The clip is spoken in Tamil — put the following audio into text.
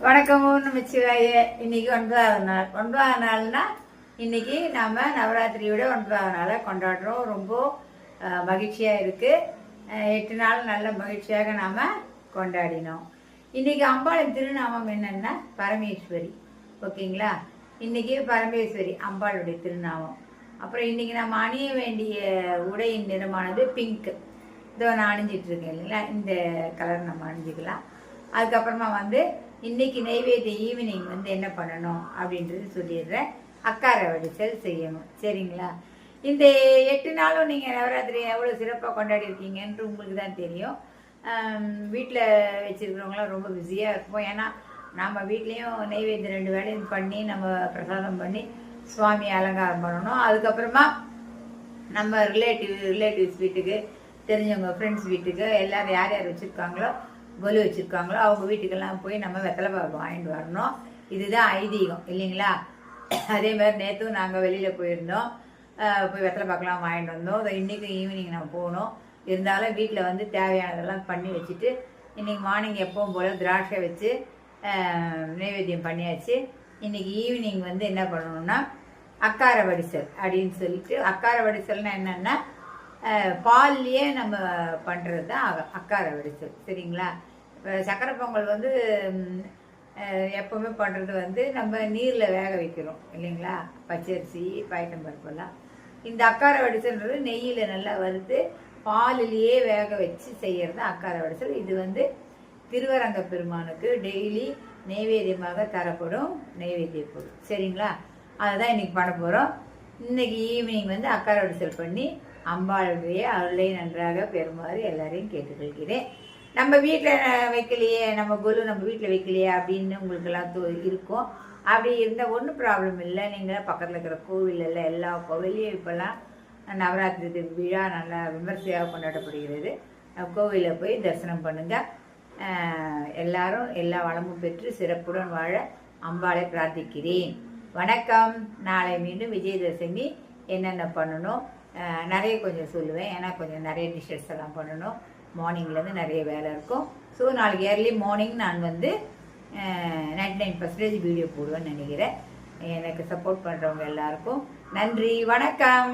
வணக்கம் நமச்சிவாய. இன்னைக்கு 9வது நாள். 9வது நாள்னா இன்னைக்கு நம்ம நவராத்திரியோட 9வது நாளை கொண்டாடுறோம். ரொம்ப மகிழ்ச்சியாக இருக்குது. 8 நாள் நல்ல மகிழ்ச்சியாக நாம் கொண்டாடினோம். இன்னைக்கு அம்பாளின் திருநாமம் என்னன்னா பரமேஸ்வரி. ஓகேங்களா? இன்னைக்கு பரமேஸ்வரி அம்பாளுடைய திருநாமம். அப்புறம் இன்னைக்கு நம்ம அணிய வேண்டிய உடையின் நிறமானது பிங்க். இதோ நான் அணிஞ்சிட்டு இருக்கேன் இல்லைங்களா, இந்த கலர் நம்ம அணிஞ்சிக்கலாம். அதுக்கப்புறமா இன்னைக்கு நெய்வேத்திய ஈவினிங் என்ன பண்ணணும் அப்படின்றது சொல்லிடுறேன். அக்கார வடிசல் செய்யணும். சரிங்களா? இந்த 8 நாளும் நீங்கள் நவராத்திரி எவ்வளோ சிறப்பாக கொண்டாடி இருக்கீங்கன்ட்டு உங்களுக்கு தான் தெரியும். வீட்டில் வச்சுருக்கிறவங்களாம் ரொம்ப பிஸியாக இருப்போம். ஏன்னா நம்ம வீட்லேயும் நெய்வேத்தியம் 2 வேலையும் பண்ணி நம்ம பிரசாதம் பண்ணி சுவாமி அலங்காரம் பண்ணணும். அதுக்கப்புறமா நம்ம ரிலேட்டிவ்ஸ் வீட்டுக்கு, தெரிஞ்சவங்க ஃப்ரெண்ட்ஸ் வீட்டுக்கு, எல்லோரும் யார் யார் வச்சுருக்காங்களோ கொலு வச்சுருக்காங்களோ அவங்க வீட்டுக்கெல்லாம் போய் நம்ம வெத்தலை பாக்கு வாங்கிட்டு வரணும். இதுதான் ஐதீகம் இல்லைங்களா? அதே மாதிரி நேற்றும் நாங்கள் வெளியில் போயிருந்தோம். போய் வெத்தலை பாக்கெலாம் வாங்கிட்டு வந்தோம். அதை இன்றைக்கி ஈவினிங் நம்ம போகணும். இருந்தாலும் வீட்டில் தேவையானதெல்லாம் பண்ணி வச்சுட்டு இன்றைக்கி மார்னிங் எப்பவும் போல் திராட்சை வச்சு நைவேத்தியம் பண்ணியாச்சு. இன்றைக்கி ஈவினிங் என்ன பண்ணணும்னா அக்கார வடிசல் அப்படின்னு சொல்லிட்டு, அக்கார வடிசல்னால் என்னென்னா பால்லையே நம்ம பண்ணுறது தான் அக்கார வடிசல். சரிங்களா? இப்போ சக்கரை பொங்கல் எப்போவுமே பண்ணுறது நம்ம நீரில் வேக வைக்கிறோம் இல்லைங்களா, பச்சரிசி பயத்தம்பருப்பெல்லாம். இந்த அக்கார வடிசல்ன்றது நெய்யில் நல்லா வறுத்து பாலிலேயே வேக வச்சு செய்கிறது அக்கார வடிசல். இது திருவரங்க பெருமானுக்கு டெய்லி நெய்வேத்தியமாக தரப்படும் நெய்வேத்திய பொருள். சரிங்களா? அதை தான் இன்றைக்கி பண்ண போகிறோம். இன்றைக்கி ஈவினிங் அக்கார வடிசல் பண்ணி அம்பாளுடைய அருளை நன்றாக பெறுமாறு எல்லாரையும் கேட்டுக்கொள்கிறேன். நம்ம வீட்டில் வைக்கலையே, நம்ம குரு நம்ம வீட்டில் வைக்கலையே அப்படின்னு உங்களுக்கெல்லாம் இருக்கும். அப்படி இருந்தால் ஒன்றும் ப்ராப்ளம் இல்லை. நீங்கள் பக்கத்தில் இருக்கிற கோவிலில் எல்லா கோவிலையும் இப்போல்லாம் நவராத்திரி விழா நல்லா விமர்சையாக கொண்டாடப்படுகிறது. கோவிலில் போய் தரிசனம் பண்ணுங்கள். எல்லாரும் எல்லா வளமும் பெற்று சிறப்புடன் வாழ அம்பாளை பிரார்த்திக்கிறேன். வணக்கம். நாளை மீண்டும் விஜயதசமி என்னென்ன பண்ணணும் நிறைய கொஞ்சம் சொல்லுவேன். ஏன்னா கொஞ்சம் நிறைய டிஷ்ஷஸ் எல்லாம் பண்ணணும். மார்னிங்லேருந்து நிறைய வேலை இருக்கும். ஸோ நாளைக்கு ஏர்லி மார்னிங் நான் 99% வீடியோ போடுவேன்னு நினைக்கிறேன். எனக்கு சப்போர்ட் பண்ணுறவங்க எல்லாருக்கும் நன்றி. வணக்கம்.